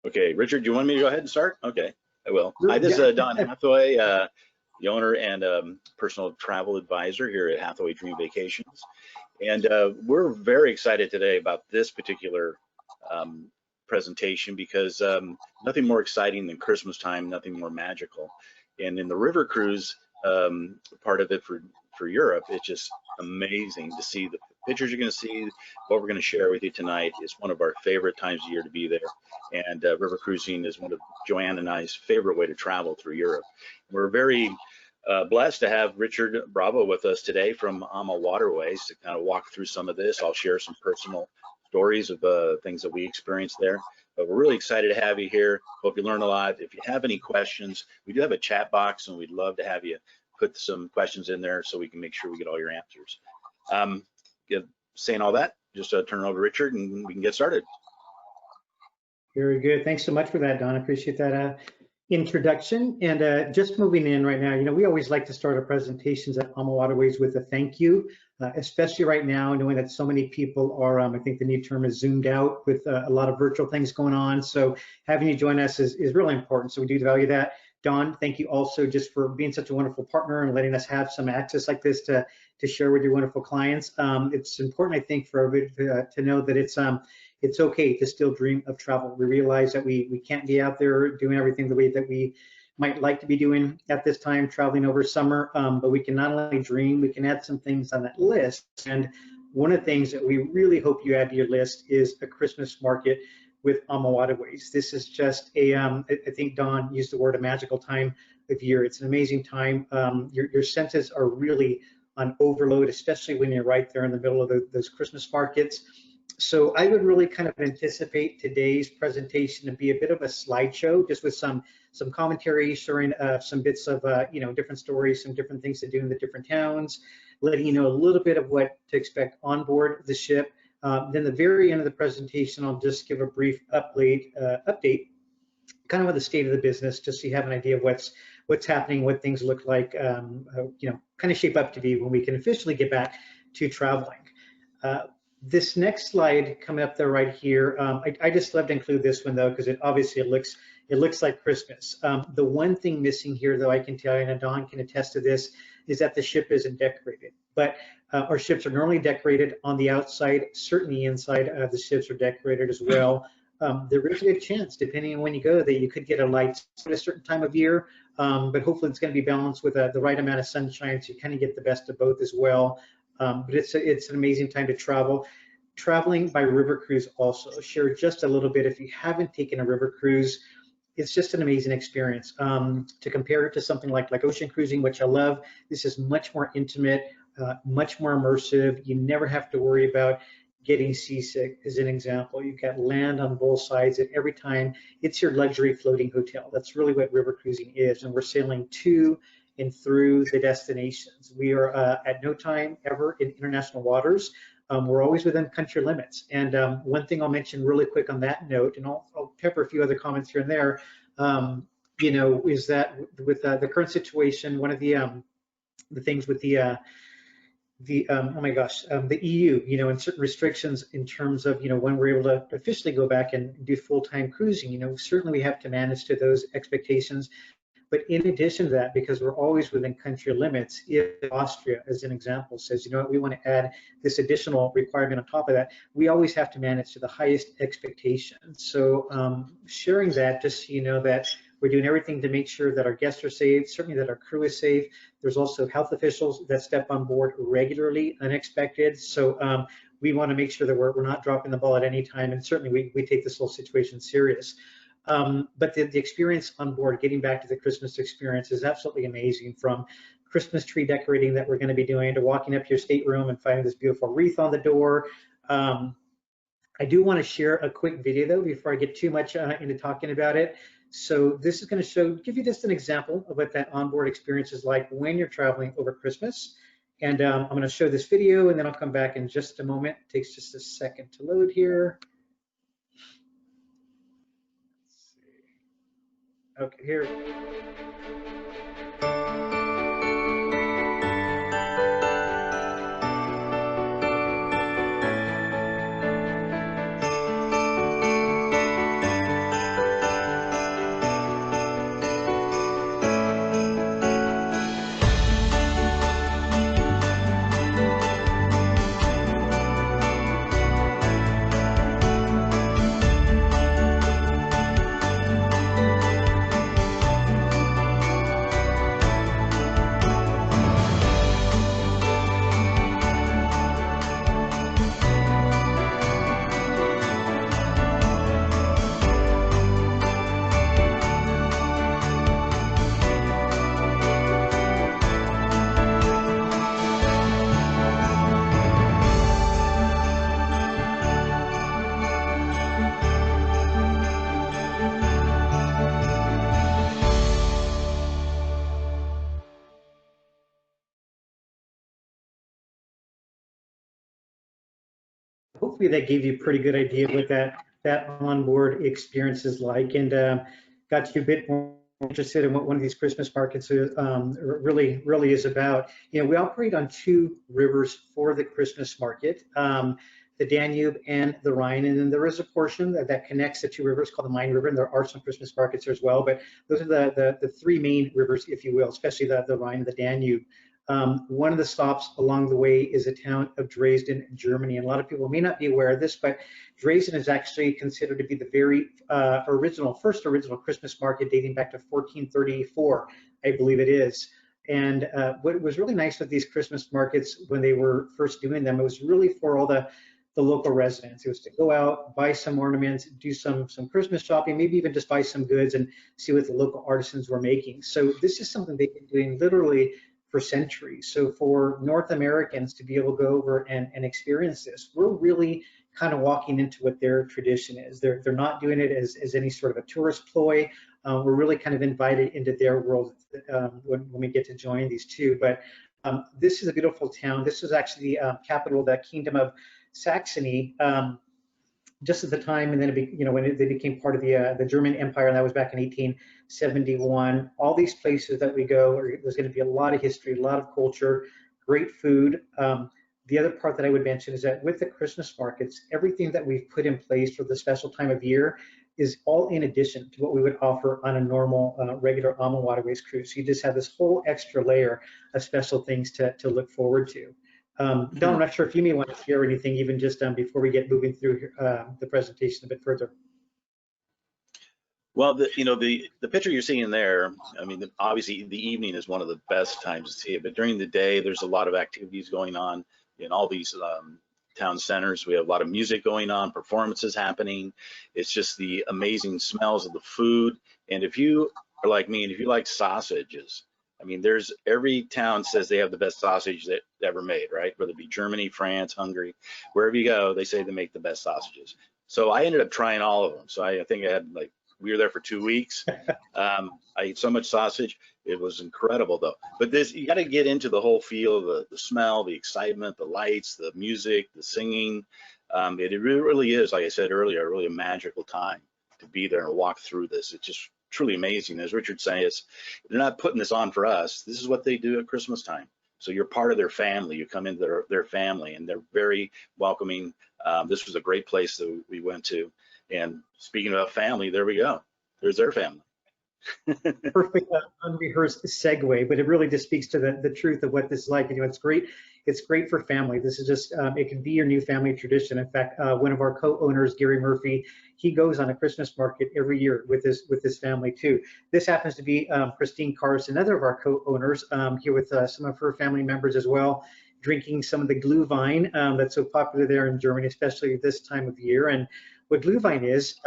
Okay, Richard, do you want me to go ahead and start? Okay, I will. Hi, this Yeah. is Don Hathaway, the owner and personal travel advisor here at Hathaway Dream Vacations. And we're very excited today about this particular presentation because nothing more exciting than Christmas time, nothing more magical. And in the river cruise part of it for Europe, it's just amazing to see the pictures you're going to see. What we're going to share with you tonight is one of our favorite times of year to be there. And river cruising is one of Joanne and I's favorite way to travel through Europe. We're very blessed to have Richard Bravo with us today from AmaWaterways to kind of walk through some of this. I'll share some personal stories of things that we experienced there. But we're really excited to have you here. Hope you learn a lot. If you have any questions, we do have a chat box, and we'd love to have you put some questions in there so we can make sure we get all your answers. Saying all that, just turn it over to Richard, and we can get started. Very good. Thanks so much for that, Don. I appreciate that introduction. And just moving in right now, we always like to start our presentations at AmaWaterways with a thank you, especially right now, knowing that so many people are, I think the new term is zoomed out with a lot of virtual things going on. So having you join us is really important. So we do value that. Don, thank you also just for being such a wonderful partner and letting us have some access like this to share with your wonderful clients. It's important, I think, for everybody to know that it's okay to still dream of travel. We realize that we can't be out there doing everything the way that we might like to be doing at this time, traveling over summer, but we can not only dream, we can add some things on that list. And one of the things that we really hope you add to your list is a Christmas market with AmaWaterways. This is just I think Don used the word a magical time of year. It's an amazing time. Your senses are really on overload, especially when you're right there in the middle of those Christmas markets. So I would really kind of anticipate today's presentation to be a bit of a slideshow, just with some commentary, sharing some bits of different stories, some different things to do in the different towns, letting you know a little bit of what to expect on board the ship. Then the very end of the presentation, I'll just give a brief update, kind of on the state of the business, just so you have an idea of what's happening, what things look like, kind of shape up to be when we can officially get back to traveling. This next slide coming up there right here, I just love to include this one though, because it looks like Christmas. The one thing missing here though, I can tell you, and Don can attest to this, is that the ship isn't decorated. But our ships are normally decorated on the outside, certainly inside the ships are decorated as well. There is a good chance, depending on when you go, that you could get a light at a certain time of year, but hopefully it's going to be balanced with the right amount of sunshine, so you kind of get the best of both as well. But it's an amazing time to travel. Traveling by river cruise also, share just a little bit. If you haven't taken a river cruise, it's just an amazing experience. To compare it to something like ocean cruising, which I love, this is much more intimate, much more immersive. You never have to worry about getting seasick, as an example. You've got land on both sides, and every time it's your luxury floating hotel. That's really what river cruising is, and we're sailing to and through the destinations. We are at no time ever in international waters. We're always within country limits. And one thing I'll mention really quick on that note, and I'll pepper a few other comments here and there, is that with the current situation, one of the things with the EU, and certain restrictions in terms of, when we're able to officially go back and do full-time cruising, certainly we have to manage to those expectations. But in addition to that, because we're always within country limits, if Austria, as an example, says, we want to add this additional requirement on top of that, we always have to manage to the highest expectations. So sharing that, just so you know that we're doing everything to make sure that our guests are safe, certainly that our crew is safe. There's also health officials that step on board regularly, unexpected. So we want to make sure that we're not dropping the ball at any time, and certainly we take this whole situation serious. But the experience on board, getting back to the Christmas experience, is absolutely amazing. From Christmas tree decorating that we're going to be doing, to walking up to your stateroom and finding this beautiful wreath on the door. I do want to share a quick video though before I get too much into talking about it. So this is going to give you just an example of what that onboard experience is like when you're traveling over Christmas. And I'm going to show this video, and then I'll come back in just a moment. It takes just a second to load here. Okay, here. hopefully that gave you a pretty good idea of what that onboard experience is like, and got you a bit more interested in what one of these Christmas markets really is about. We operate on two rivers for the Christmas market, the Danube and the Rhine, and then there is a portion that connects the two rivers called the Main River, and there are some Christmas markets there as well, but those are the three main rivers, if you will, especially the Rhine and the Danube. One of the stops along the way is the town of Dresden, Germany. And a lot of people may not be aware of this, but Dresden is actually considered to be the very first original Christmas market dating back to 1434, I believe it is. And what was really nice with these Christmas markets when they were first doing them, it was really for all the local residents. It was to go out, buy some ornaments, do some Christmas shopping, maybe even just buy some goods and see what the local artisans were making. So this is something they've been doing literally for centuries. So for North Americans to be able to go over and experience this, we're really kind of walking into what their tradition is. They're not doing it as any sort of a tourist ploy. We're really kind of invited into their world when we get to join these two. But this is a beautiful town. This is actually the capital of the Kingdom of Saxony. Just at the time, and then when they became part of the German Empire, and that was back in 1871. All these places that we go, there's going to be a lot of history, a lot of culture, great food. The other part that I would mention is that with the Christmas markets, everything that we've put in place for the special time of year is all in addition to what we would offer on a normal, regular AmaWaterways cruise. So you just have this whole extra layer of special things to look forward to. Don, I'm not sure if you may want to share anything even just before we get moving through the presentation a bit further. Well, the picture you're seeing there, I mean, obviously the evening is one of the best times to see it, but during the day, there's a lot of activities going on in all these town centers. We have a lot of music going on, performances happening. It's just the amazing smells of the food. And if you are like me, and if you like sausages, I mean, every town says they have the best sausage that ever made, right? Whether it be Germany, France, Hungary, wherever you go, they say they make the best sausages. So I ended up trying all of them. So I think I had we were there for 2 weeks. I ate so much sausage. It was incredible though. But you got to get into the whole feel, the smell, the excitement, the lights, the music, the singing. It really is, like I said earlier, really a magical time to be there and walk through this. It's just truly amazing. As Richard says, they're not putting this on for us. This is what they do at Christmas time. So you're part of their family. You come into their family, and they're very welcoming. This was a great place that we went to. And speaking about family, there we go. There's their family. Perfect unrehearsed segue, but it really just speaks to the truth of what this is like. It's great. It's great for family. This is just, it can be your new family tradition. In fact, one of our co-owners, Gary Murphy, he goes on a Christmas market every year with his family too. This happens to be Christine Carson, another of our co-owners, here with some of her family members as well, drinking some of the Glühwein that's so popular there in Germany, especially this time of year. And what Glühwein is,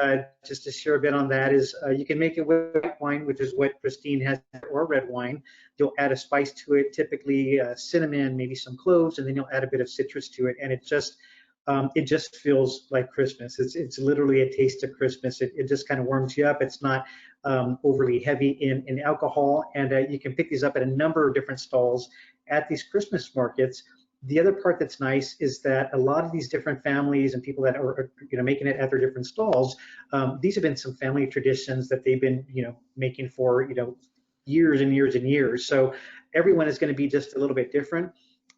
just to share a bit on that, is you can make it with white wine, which is what Christine has, or red wine. You'll add a spice to it, typically cinnamon, maybe some cloves, and then you'll add a bit of citrus to it, and it just feels like Christmas. It's literally a taste of Christmas. It just kind of warms you up. It's not overly heavy in alcohol, and you can pick these up at a number of different stalls at these Christmas markets. The other part that's nice is that a lot of these different families and people that are making it at their different stalls, these have been some family traditions that they've been making for years and years and years. So everyone is going to be just a little bit different.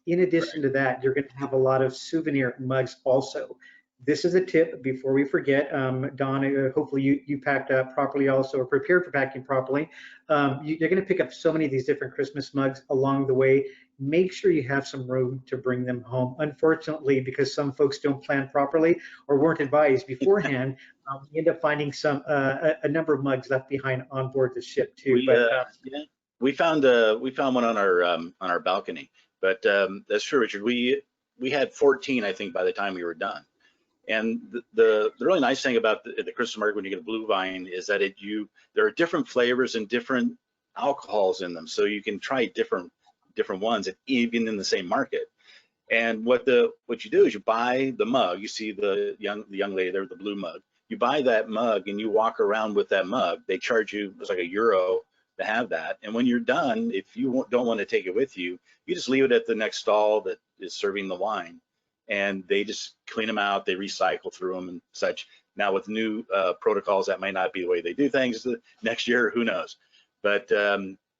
In addition to that, you're going to have a lot of souvenir mugs also. This is a tip before we forget. Don, hopefully you packed up properly also, or prepared for packing properly. You're going to pick up so many of these different Christmas mugs along the way. Make sure you have some room to bring them home. Unfortunately, because some folks don't plan properly or weren't advised beforehand, we end up finding a number of mugs left behind on board the ship too. Yeah, we found one on our balcony. But that's true, Richard. We had 14, I think, by the time we were done. And the really nice thing about the Christmas market when you get a Glühwein is that there are different flavors and different alcohols in them, so you can try different ones, even in the same market. And what you do is you buy the mug. You see the young lady there with the blue mug. You buy that mug and you walk around with that mug. They charge you, it's like €1 to have that. And when you're done, if you don't want to take it with you, you just leave it at the next stall that is serving the wine. and they just clean them out, they recycle through them and such. Now with new protocols, that might not be the way they do things next year, who knows. But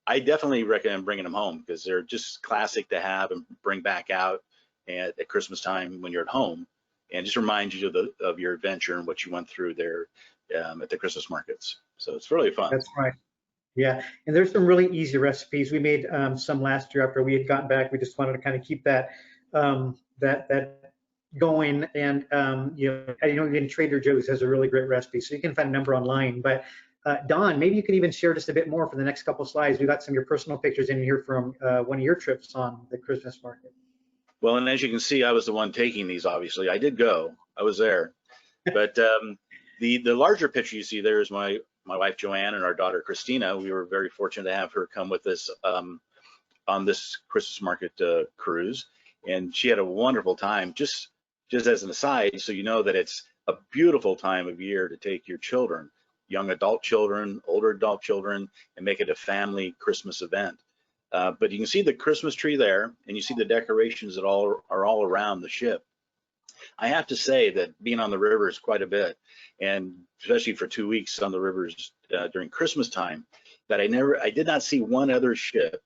I definitely recommend bringing them home because they're just classic to have and bring back out at Christmas time when you're at home, and just remind you of your adventure and what you went through there at the Christmas markets. So it's really fun. That's right. Yeah, and there's some really easy recipes. We made some last year after we had gotten back. We just wanted to kind of keep that that going. And even Trader Joe's has a really great recipe, so you can find a number online. But Don, maybe you could even share just a bit more for the next couple of slides. We got some of your personal pictures in here from one of your trips on the Christmas market. Well, and as you can see, I was the one taking these. Obviously, I did go. I was there. But the larger picture you see there is my wife Joanne and our daughter Christina. We were very fortunate to have her come with us on this Christmas market cruise, and she had a wonderful time. Just as an aside, so you know that it's a beautiful time of year to take your children, young adult children, older adult children, and make it a family Christmas event. But you can see the Christmas tree there, and you see the decorations that are all around the ship. I have to say that being on the rivers quite a bit, and especially for 2 weeks on the rivers during Christmas time, that I did not see one other ship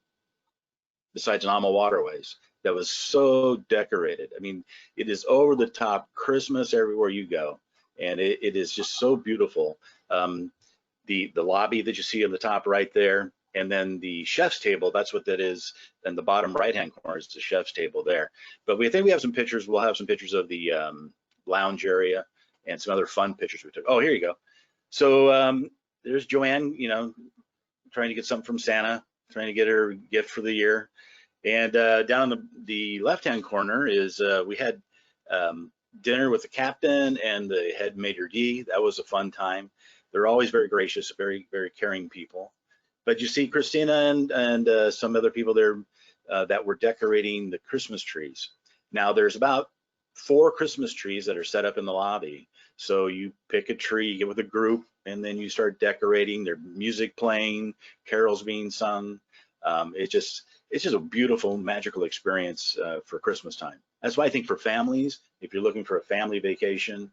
besides an AmaWaterways that was so decorated. I mean, it is over the top Christmas everywhere you go, and it is just so beautiful. The lobby that you see on the top right there, and then the chef's table, that's what that is. And the bottom right-hand corner is the chef's table there. But I think we have some pictures. We'll have some pictures of the lounge area and some other fun pictures we took. Oh, here you go. So there's Joanne, trying to get something from Santa, trying to get her gift for the year. And down in the left-hand corner is we had dinner with the captain and the head maitre d'. That was a fun time. They're always very gracious, very, very caring people. But you see Christina and some other people there that were decorating the Christmas trees. Now there's about 4 Christmas trees that are set up in the lobby. So you pick a tree, you get with a group, and then you start decorating. There's music playing, carols being sung. It's just a beautiful, magical experience for Christmas time. That's why I think for families, if you're looking for a family vacation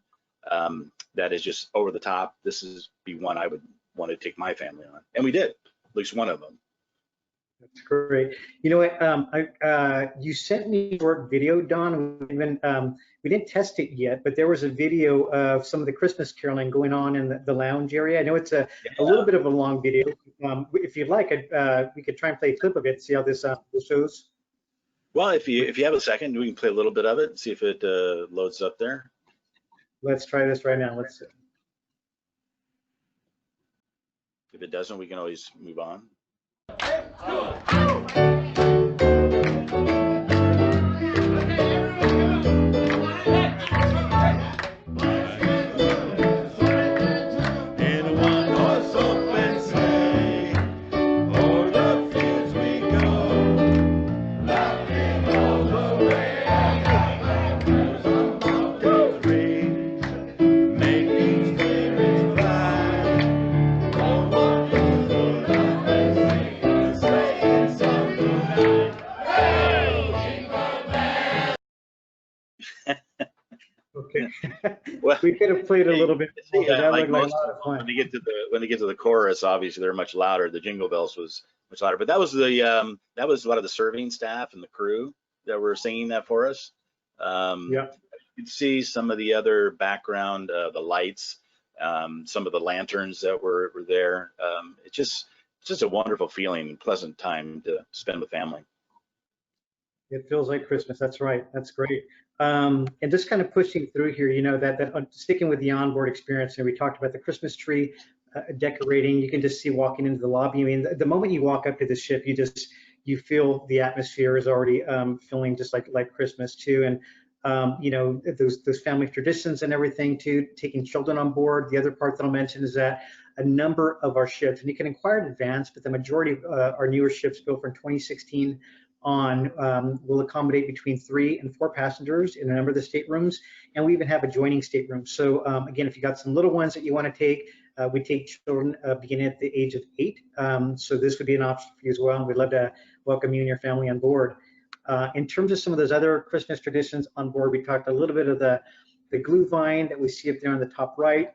that is just over the top, this is be one I would want to take my family on, and we did. At least one of them. That's great. You know what? You sent me a short video, Don. We didn't test it yet, but there was a video of some of the Christmas caroling going on in the lounge area. I know it's a little bit of a long video. If you'd like, we could try and play a clip of it, see how this shows. Well, if you have a second, we can play a little bit of it and see if it loads up there. Let's try this right now. Let's see. If it doesn't, we can always move on. Okay. Well, we could have played a little bit more, but that like looked like a lot of fun. When they get to the chorus, obviously they're much louder. The jingle bells was much louder, but that was a lot of the serving staff and the crew that were singing that for us. Yeah. You could see some of the other background, the lights, some of the lanterns that were there. It's just a wonderful feeling and pleasant time to spend with family. It feels like Christmas. That's right. That's great. And just kind of pushing through here, that sticking with the onboard experience, and we talked about the Christmas tree decorating. You can just see walking into the lobby. I mean, the moment you walk up to the ship, you feel the atmosphere is already feeling just like Christmas too. And those family traditions and everything too. Taking children on board. The other part that I'll mention is that a number of our ships, and you can inquire in advance, but the majority of our newer ships built from 2016 on will accommodate between 3 and 4 passengers in a number of the staterooms, and we even have adjoining staterooms. So again, if you got some little ones that you want to take, we take children beginning at the age of 8. So this would be an option for you as well, and we'd love to welcome you and your family on board. In terms of some of those other Christmas traditions on board, we talked a little bit of the glue vine that we see up there on the top right,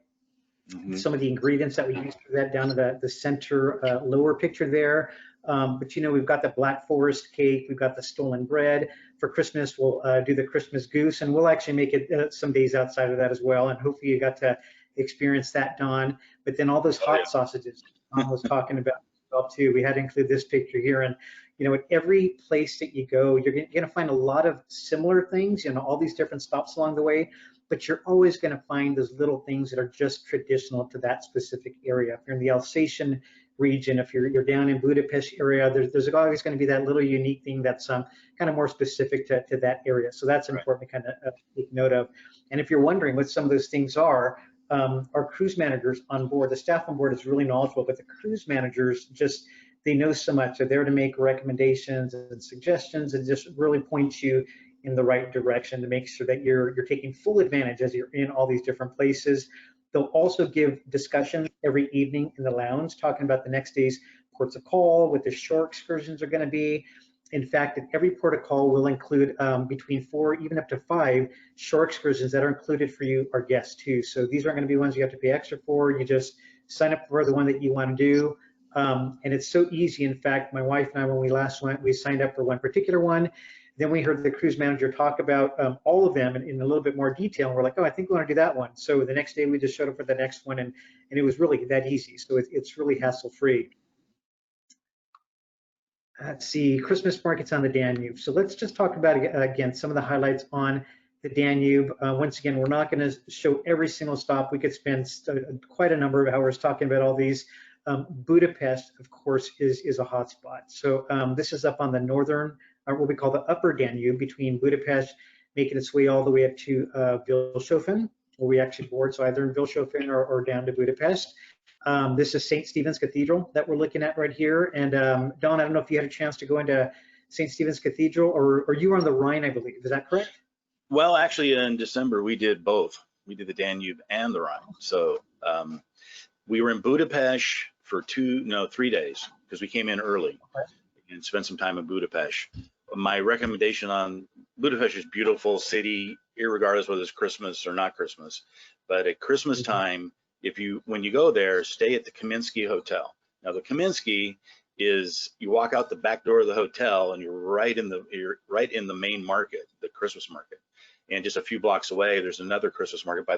some of the ingredients that we use for that down to the center lower picture there. But we've got the Black Forest cake, we've got the stolen bread. For Christmas, we'll do the Christmas goose, and we'll actually make it some days outside of that as well. And hopefully you got to experience that, Don. But then all those hot sausages Don was talking about as well too. We had to include this picture here. And at every place that you go, you're going to find a lot of similar things, all these different stops along the way. But you're always going to find those little things that are just traditional to that specific area. If you're in the Alsatian region, if you're down in Budapest area, there's always going to be that little unique thing that's kind of more specific to that area. So that's important to kind of take note of. And if you're wondering what some of those things are, our cruise managers on board, the staff on board is really knowledgeable, but the cruise managers they know so much. They're there to make recommendations and suggestions and just really point you in the right direction to make sure that you're taking full advantage as you're in all these different places. They'll also give discussions every evening in the lounge, talking about the next day's ports of call, what the shore excursions are going to be. In fact, at every port of call will include between 4, even up to 5 shore excursions that are included for you, our guests too. So these aren't going to be ones you have to pay extra for. You just sign up for the one that you want to do. And it's so easy. In fact, my wife and I, when we last went, we signed up for one particular one. Then we heard the cruise manager talk about all of them in a little bit more detail. And we're like, oh, I think we want to do that one. So the next day we just showed up for the next one, and it was really that easy. So it's really hassle-free. Let's see, Christmas markets on the Danube. So let's just talk about, again, some of the highlights on the Danube. Once again, we're not going to show every single stop. We could spend quite a number of hours talking about all these. Budapest, of course, is a hotspot. So this is up on the northern, what we call the upper Danube, between Budapest, making its way all the way up to Vilshofen, where we actually board, so either in Vilshofen or down to Budapest. This is St. Stephen's Cathedral that we're looking at right here. And Don, I don't know if you had a chance to go into St. Stephen's Cathedral, or you were on the Rhine, I believe. Is that correct? Well, actually, in December, we did both. We did the Danube and the Rhine. So we were in Budapest for 3 days, because we came in early and spent some time in Budapest. My recommendation on Budapest is beautiful city, irregardless whether it's Christmas or not Christmas. But at Christmas time, when you go there, stay at the Kaminsky Hotel. Now the Kaminsky is, you walk out the back door of the hotel and you're right in the main market, the Christmas market. And just a few blocks away, there's another Christmas market by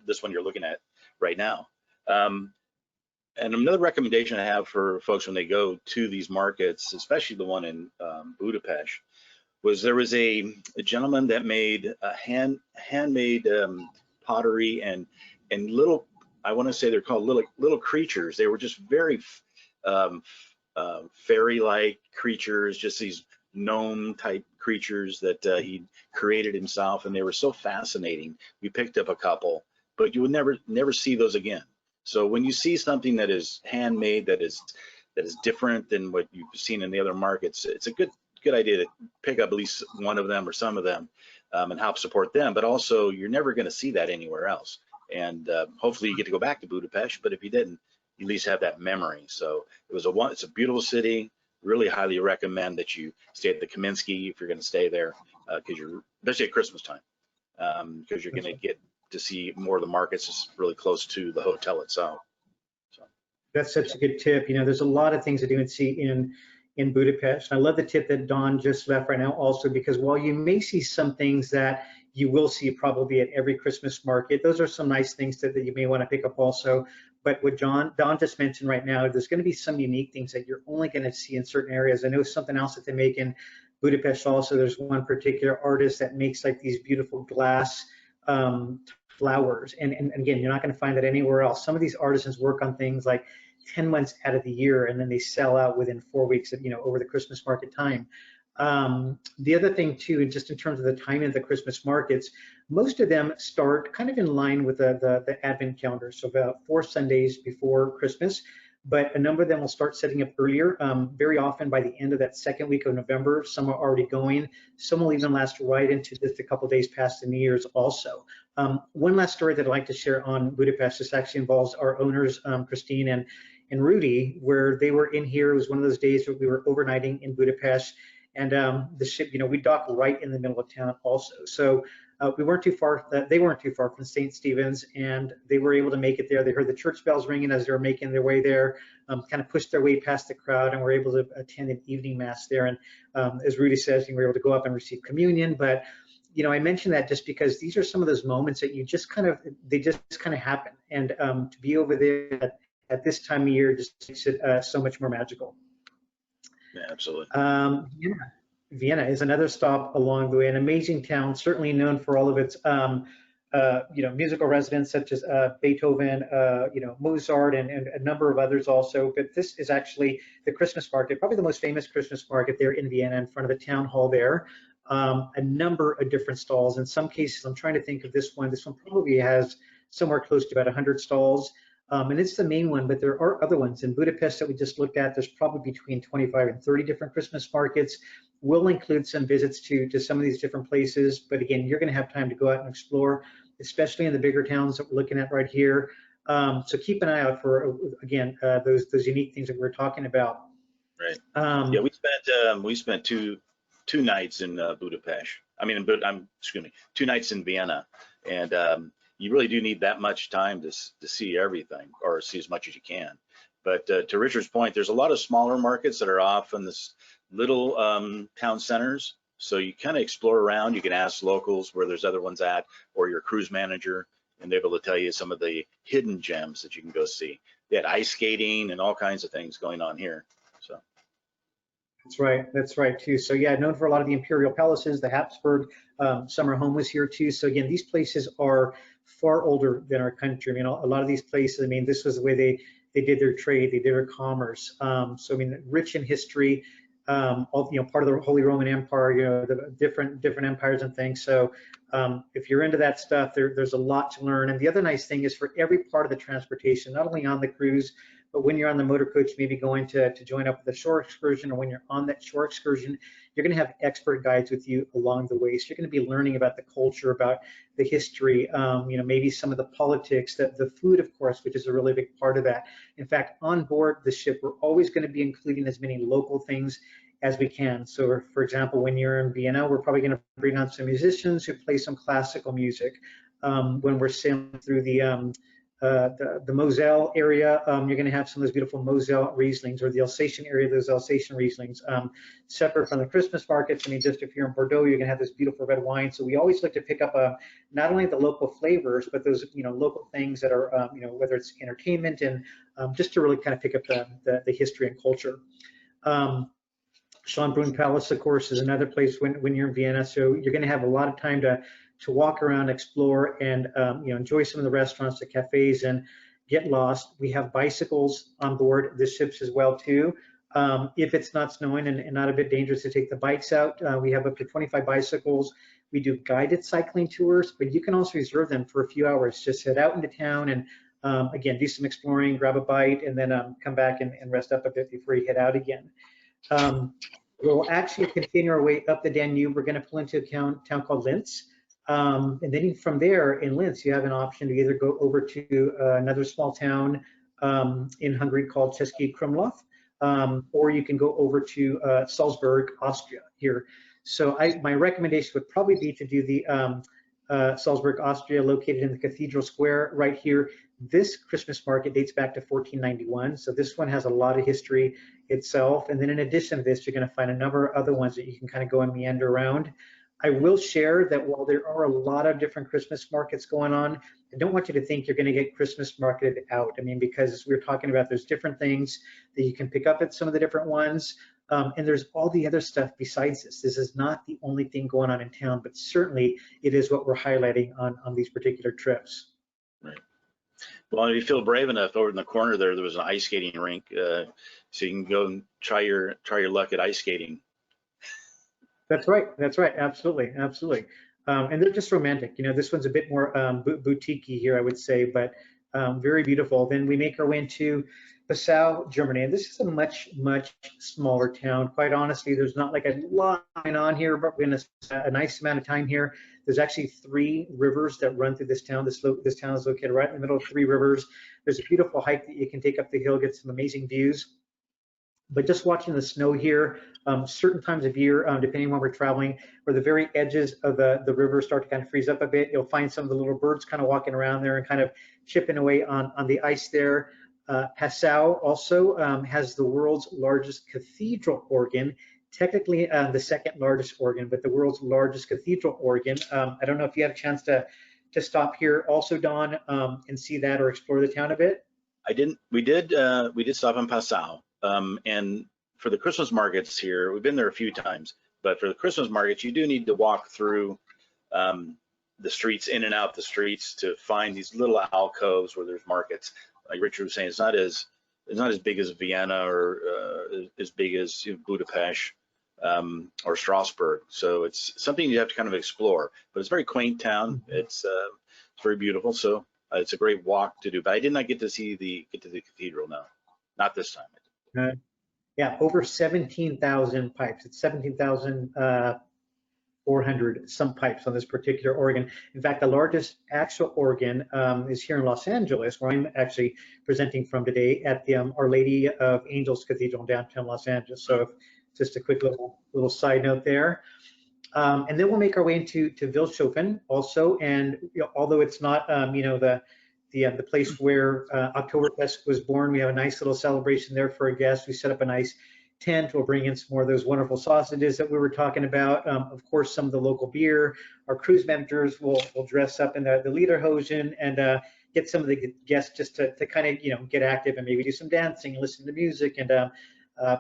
this one you're looking at right now. And another recommendation I have for folks when they go to these markets, especially the one in Budapest, was there was a gentleman that made a handmade pottery and little, I want to say they're called little creatures. They were just very fairy-like creatures, just these gnome type creatures that he created himself, and they were so fascinating. We picked up a couple, but you would never see those again. So when you see something that is handmade, that is different than what you've seen in the other markets, it's a good idea to pick up at least one of them or some of them and help support them. But also, you're never going to see that anywhere else. And hopefully you get to go back to Budapest, but if you didn't, you at least have that memory. So it's a beautiful city. Really highly recommend that you stay at the Kaminsky if you're going to stay there, because especially at Christmas time, because you're going to get to see more of the markets. It's really close to the hotel itself. So that's such a good tip. There's a lot of things to do and see in Budapest. And I love the tip that Don just left right now also, because while you may see some things that you will see probably at every Christmas market, those are some nice things that you may want to pick up also. But what Don just mentioned right now, there's going to be some unique things that you're only going to see in certain areas. I know something else that they make in Budapest also. There's one particular artist that makes like these beautiful glass flowers. And again, you're not going to find that anywhere else. Some of these artisans work on things like 10 months out of the year, and then they sell out within 4 weeks of, over the Christmas market time. The other thing too, just in terms of the timing of the Christmas markets, most of them start kind of in line with the Advent calendar, so about 4 Sundays before Christmas. But a number of them will start setting up earlier, very often by the end of that second week of November. Some are already going. Some will even last right into just a couple days past the New Year's also. One last story that I'd like to share on Budapest. This actually involves our owners, Christine and Rudy, where they were in here. It was one of those days where we were overnighting in Budapest. And the ship, we dock right in the middle of town also. So we weren't too far, they weren't too far from St. Stephen's, and they were able to make it there. They heard the church bells ringing as they were making their way there, kind of pushed their way past the crowd, and were able to attend an evening mass there. And as Rudy says, we were able to go up and receive communion. But I mentioned that just because these are some of those moments that they just kind of happen. And to be over there at this time of year just makes it so much more magical. Yeah, absolutely. Vienna is another stop along the way, an amazing town, certainly known for all of its musical residents such as Beethoven, Mozart, and a number of others also. But this is actually the Christmas market, probably the most famous Christmas market there in Vienna, in front of the town hall there. A number of different stalls. In some cases, I'm trying to think of this one. This one probably has somewhere close to about 100 stalls. And it's the main one, but there are other ones. In Budapest that we just looked at, there's probably between 25 and 30 different Christmas markets. We'll include some visits to some of these different places. But again, you're going to have time to go out and explore, especially in the bigger towns that we're looking at right here. So keep an eye out for, again, those unique things that we're talking about. Right. Yeah, we spent two nights in Budapest. I mean, excuse me, 2 nights in Vienna, and you really do need that much time to see everything, or see as much as you can. But to Richard's point, there's a lot of smaller markets that are off in this little town centers. So you kind of explore around. You can ask locals where there's other ones at, or your cruise manager, and they're able to tell you some of the hidden gems that you can go see. They had ice skating and all kinds of things going on here. So. That's right too. So yeah, known for a lot of the imperial palaces, the Habsburg summer home was here too. So again, these places are far older than our country. I mean, a lot of these places, I mean, this was the way they did their trade, they did their commerce. So I mean, rich in history, part of the Holy Roman Empire, the different empires and things. So if you're into that stuff, there's a lot to learn. And the other nice thing is, for every part of the transportation, not only on the cruise, but when you're on the motor coach, maybe going to join up with a shore excursion, or when you're on that shore excursion, you're going to have expert guides with you along the way. So you're going to be learning about the culture, about the history, maybe some of the politics, the food, of course, which is a really big part of that. In fact, on board the ship, we're always going to be including as many local things as we can. So for example, when you're in Vienna, we're probably going to bring on some musicians who play some classical music. When we're sailing through the Moselle area, you're going to have some of those beautiful Moselle Rieslings, or the Alsatian area, those Alsatian Rieslings. Separate from the Christmas markets, I mean, just if you're in Bordeaux, you're going to have this beautiful red wine. So we always like to pick up not only the local flavors, but those local things that are whether it's entertainment, and just to really kind of pick up the history and culture. Schönbrunn Palace, of course, is another place when you're in Vienna. So you're going to have a lot of time to walk around, explore, and enjoy some of the restaurants, the cafes, and get lost. We have bicycles on board the ships as well too. If it's not snowing and not a bit dangerous to take the bikes out, we have up to 25 bicycles. We do guided cycling tours, but you can also reserve them for a few hours. Just head out into town and again, do some exploring, grab a bite, and then come back and rest up a bit before you head out again. We'll actually continue our way up the Danube. We're going to pull into a town called Linz. And then from there in Linz, you have an option to either go over to another small town in Hungary called Český Krumlov, or you can go over to Salzburg, Austria here. So my recommendation would probably be to do the Salzburg, Austria, located in the Cathedral Square right here. This Christmas market dates back to 1491, so this one has a lot of history itself. And then in addition to this, you're going to find a number of other ones that you can kind of go and meander around. I will share that while there are a lot of different Christmas markets going on, I don't want you to think you're going to get Christmas marketed out. I mean, because as we were talking about, there's different things that you can pick up at some of the different ones. And there's all the other stuff besides this. This is not the only thing going on in town, but certainly it is what we're highlighting on these particular trips. Right. Well, if you feel brave enough, over in the corner there was an ice skating rink, so you can go and try your luck at ice skating. That's right. Absolutely. And they're just romantic. This one's a bit more boutique-y here, I would say, but very beautiful. Then we make our way into Passau, Germany. And this is a much, much smaller town. Quite honestly, there's not like a lot going on here, but we're in a nice amount of time here. There's actually 3 rivers that run through this town. This town is located right in the middle of 3 rivers. There's a beautiful hike that you can take up the hill, get some amazing views. But just watching the snow here, certain times of year, depending on when we're traveling, where the very edges of the river start to kind of freeze up a bit, you'll find some of the little birds kind of walking around there and kind of chipping away on the ice there. Passau also has the world's largest cathedral organ, technically the second largest organ, but the world's largest cathedral organ. I don't know if you had a chance to stop here also, Don, and see that or explore the town a bit. I didn't. We did stop in Passau, and for the Christmas markets here, we've been there a few times. But for the Christmas markets, you do need to walk through the streets, in and out the streets, to find these little alcoves where there's markets. Like Richard was saying, it's not as big as Vienna or as big as Budapest or Strasbourg. So it's something you have to kind of explore. But it's a very quaint town. It's very beautiful. So it's a great walk to do. But I did not get to see the cathedral. No, not this time. Yeah, over 17,000 pipes. It's 17,400 some pipes on this particular organ. In fact, the largest actual organ is here in Los Angeles, where I'm actually presenting from today at the Our Lady of Angels Cathedral in downtown Los Angeles. So just a quick little side note there. And then we'll make our way into Vilshofen also. And although it's not the place where Oktoberfest was born, we have a nice little celebration there for our guests. We set up a nice tent. We'll bring in some more of those wonderful sausages that we were talking about. Of course, some of the local beer. Our cruise managers will dress up in the lederhosen and get some of the guests just to kind of get active and maybe do some dancing and listen to music, and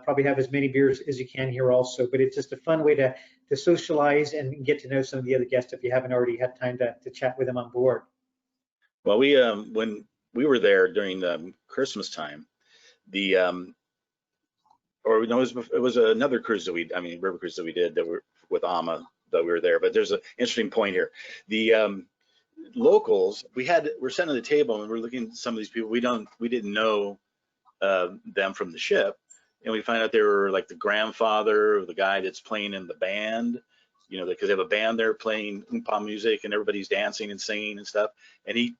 probably have as many beers as you can here also. But it's just a fun way to socialize and get to know some of the other guests if you haven't already had time to chat with them on board. Well, we when we were there during Christmas time, it was another cruise that river cruise that we did that were with Ama that we were there. But there's an interesting point here. The locals, we're sitting at the table and we're looking at some of these people we didn't know them from the ship, and we find out they were like the grandfather of the guy that's playing in the band. Because they have a band there playing oompa music and everybody's dancing and singing and stuff. And he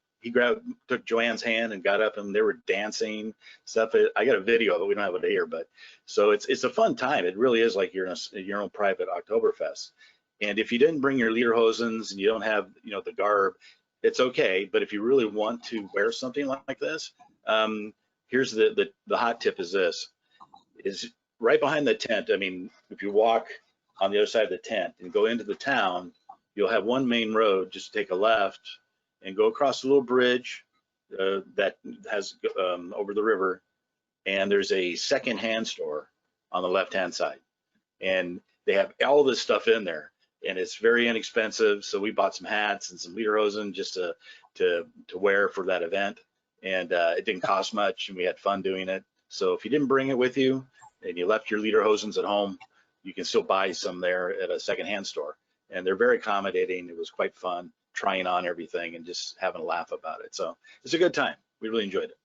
took Joanne's hand and got up and they were dancing stuff. I got a video of it. We don't have it here, but so it's a fun time. It really is like you're in your own private Oktoberfest. And if you didn't bring your lederhosens and you don't have the garb, it's okay. But if you really want to wear something like this, here's the hot tip is this: is right behind the tent. I mean, if you walk on the other side of the tent and go into the town, you'll have one main road. Just take a left and go across a little bridge that has over the river, and there's a second-hand store on the left-hand side, and they have all this stuff in there, and it's very inexpensive. So we bought some hats and some lederhosen just to wear for that event, and it didn't cost much, and we had fun doing it. So if you didn't bring it with you and you left your lederhosens at home, you can still buy some there at a secondhand store, and they're very accommodating. It was quite fun trying on everything and just having a laugh about it. So it's a good time. We really enjoyed it.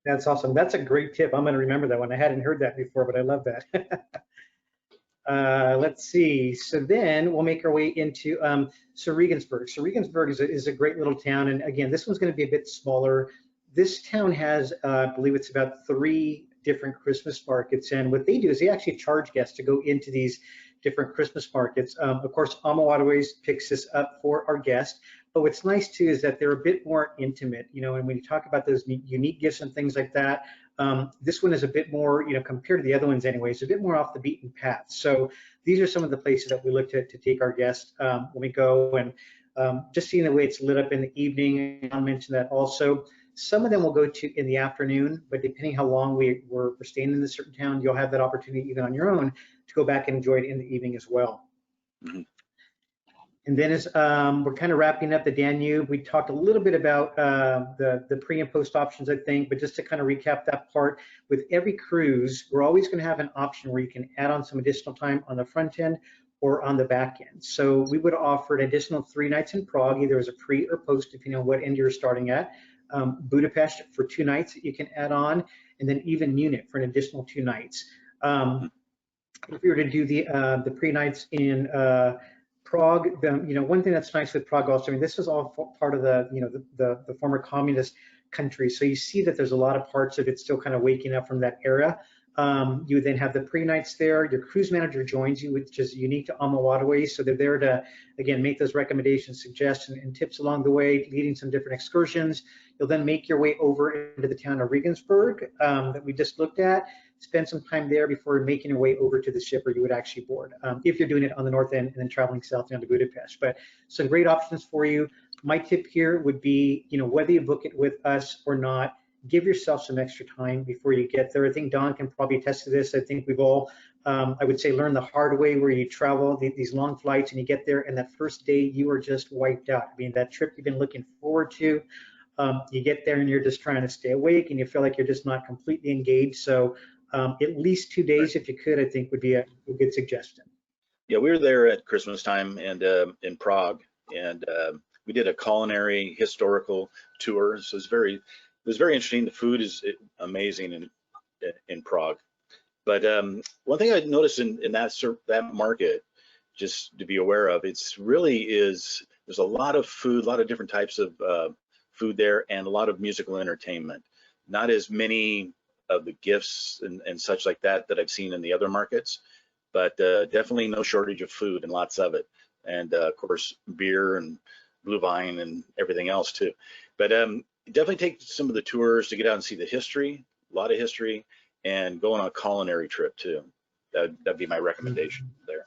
That's awesome. That's a great tip. I'm going to remember that one. I hadn't heard that before, but I love that. Let's see. So then we'll make our way into Regensburg. So Regensburg is a great little town. And again, this one's going to be a bit smaller. This town has, I believe it's about 3 different Christmas markets. And what they do is they actually charge guests to go into these different Christmas markets. Of course, AmaWaterways picks this up for our guests. But what's nice too is that they're a bit more intimate, and when you talk about those unique gifts and things like that, this one is a bit more, compared to the other ones anyways, a bit more off the beaten path. So these are some of the places that we look to take our guests when we go, and just seeing the way it's lit up in the evening. I'll mention that also. Some of them will go to in the afternoon, but depending how long we're staying in a certain town, you'll have that opportunity even on your own to go back and enjoy it in the evening as well. Mm-hmm. And then as we're kind of wrapping up the Danube, we talked a little bit about the pre and post options, I think, but just to kind of recap that part, with every cruise, we're always going to have an option where you can add on some additional time on the front end or on the back end. So we would offer an additional 3 nights in Prague, either as a pre or post, depending on what end you're starting at. Budapest for 2 nights that you can add on, and then even Munich for an additional 2 nights. If we were to do the pre-nights in Prague, one thing that's nice with Prague also, I mean, this is all part of the former communist country, so you see that there's a lot of parts of it still kind of waking up from that era. You would then have the pre-nights there. Your cruise manager joins you, which is unique to AmaWaterways. So they're there to, again, make those recommendations, suggestions, and tips along the way, leading some different excursions. You'll then make your way over into the town of Regensburg that we just looked at. Spend some time there before making your way over to the ship where you would actually board, if you're doing it on the north end and then traveling south down to Budapest. But some great options for you. My tip here would be, whether you book it with us or not, give yourself some extra time before you get there. I think Don can probably attest to this. I think we've all, I would say, learned the hard way where you travel these long flights and you get there and that first day you are just wiped out. I mean, that trip you've been looking forward to, you get there and you're just trying to stay awake and you feel like you're just not completely engaged. So at least 2 days, if you could, I think would be a good suggestion. Yeah, we were there at Christmas time and in Prague, and we did a culinary historical tour. So it was very interesting. The food is amazing in Prague. But one thing I noticed in that market, just to be aware of, there's a lot of food, a lot of different types of food there, and a lot of musical entertainment. Not as many of the gifts and such like that I've seen in the other markets, but definitely no shortage of food and lots of it. And of course, beer and blue wine and everything else too. But definitely take some of the tours to get out and see the history, a lot of history, and go on a culinary trip too. That'd be my recommendation there.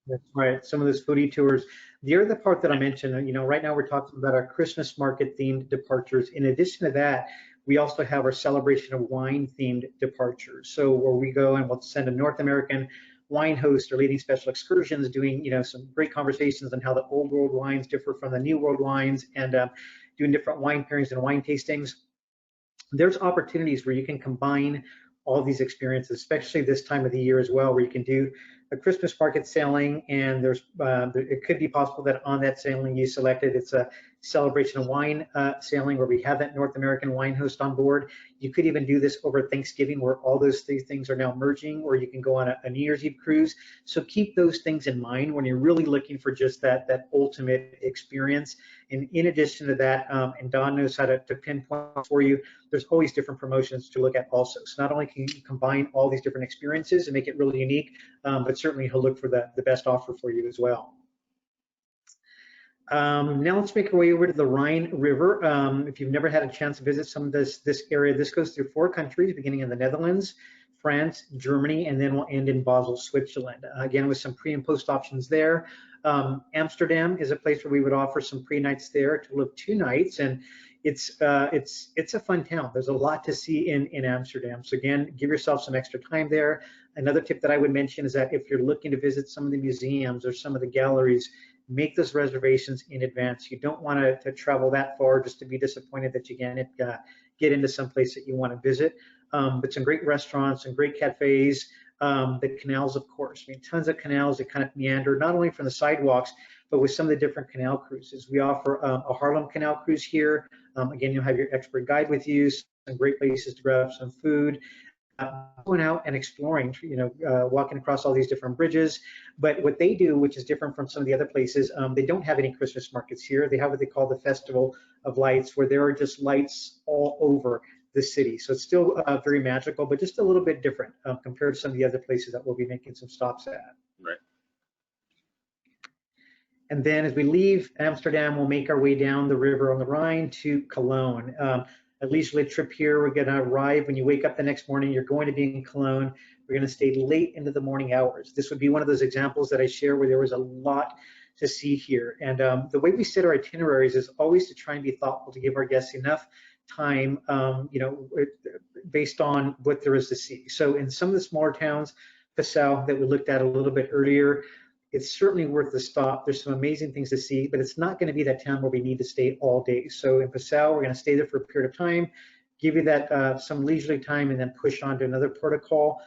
That's right. Some of those foodie tours. The other part that I mentioned, right now we're talking about our Christmas market themed departures. In addition to that, we also have our celebration of wine themed departures. So where we go and we'll send a North American wine host or leading special excursions, doing some great conversations on how the old world wines differ from the new world wines, and doing different wine pairings and wine tastings. There's opportunities where you can combine all these experiences, especially this time of the year as well, where you can do a Christmas market sailing, and it could be possible that on that sailing you selected, it's a celebration of wine sailing where we have that North American wine host on board. You could even do this over Thanksgiving where all those three things are now merging, or you can go on a New Year's Eve cruise. So keep those things in mind when you're really looking for just that ultimate experience. And in addition to that, and Don knows how to pinpoint for you, there's always different promotions to look at also. So not only can you combine all these different experiences and make it really unique, but certainly he'll look for the best offer for you as well. Now let's make our way over to the Rhine River. If you've never had a chance to visit some of this area, this goes through 4 countries, beginning in the Netherlands, France, Germany, and then we'll end in Basel, Switzerland. Again, with some pre and post options there. Amsterdam is a place where we would offer some pre-nights there to live 2 nights, and it's a fun town. There's a lot to see in Amsterdam. So again, give yourself some extra time there. Another tip that I would mention is that if you're looking to visit some of the museums or some of the galleries, make those reservations in advance. You don't want to travel that far just to be disappointed that you can't get into some place that you want to visit. But some great restaurants and great cafes. The canals, of course. I mean, tons of canals that kind of meander, not only from the sidewalks, but with some of the different canal cruises. We offer a Haarlem canal cruise here. Again, you'll have your expert guide with you, some great places to grab some food. Going out and exploring, walking across all these different bridges. But what they do, which is different from some of the other places, they don't have any Christmas markets here. They have what they call the Festival of Lights, where there are just lights all over the city. So it's still very magical, but just a little bit different compared to some of the other places that we'll be making some stops at. Right. And then as we leave Amsterdam, we'll make our way down the river on the Rhine to Cologne. A leisurely trip here. We're going to arrive when you wake up the next morning. You're going to be in Cologne. We're going to stay late into the morning hours. This would be one of those examples that I share where there was a lot to see here. And the way we set our itineraries is always to try and be thoughtful to give our guests enough time, based on what there is to see. So in some of the smaller towns, Passau, that we looked at a little bit earlier, it's certainly worth the stop. There's some amazing things to see, but it's not going to be that town where we need to stay all day. So in Passau, we're going to stay there for a period of time, give you that some leisurely time, and then push on to another protocol.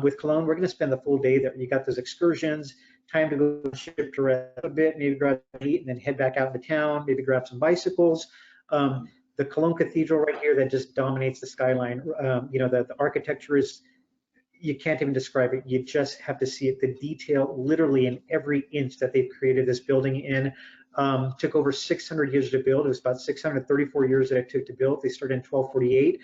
With Cologne, we're going to spend the full day there. You got those excursions, time to go to ship to rest a bit, maybe grab a eat, and then head back out into town, maybe grab some bicycles. The Cologne Cathedral right here that just dominates the skyline. The architecture is, you can't even describe it. You just have to see it. The detail literally in every inch that they've created this building in. Took over 600 years to build. It was about 634 years that it took to build. They started in 1248.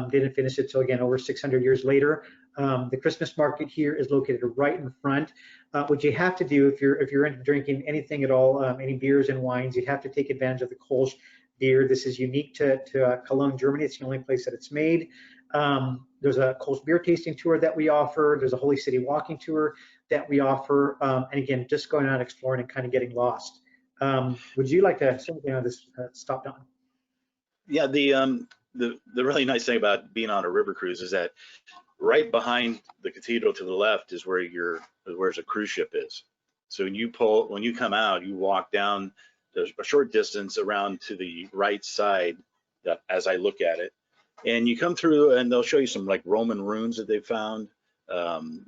Didn't finish it till, again, over 600 years later. The Christmas market here is located right in front. What you have to do if you're into drinking anything at all, any beers and wines, you have to take advantage of the Kolsch beer. This is unique to Cologne, Germany. It's the only place that it's made. There's a Kolsch beer tasting tour that we offer. There's a Holy City walking tour that we offer. And again, just going out exploring and kind of getting lost. Would you like to say anything on this, Stop Don? Yeah, the really nice thing about being on a river cruise is that right behind the cathedral to the left is where where's a cruise ship is. So when you come out, you walk down a short distance around to the right side as I look at it, and you come through and they'll show you some like Roman ruins that they found,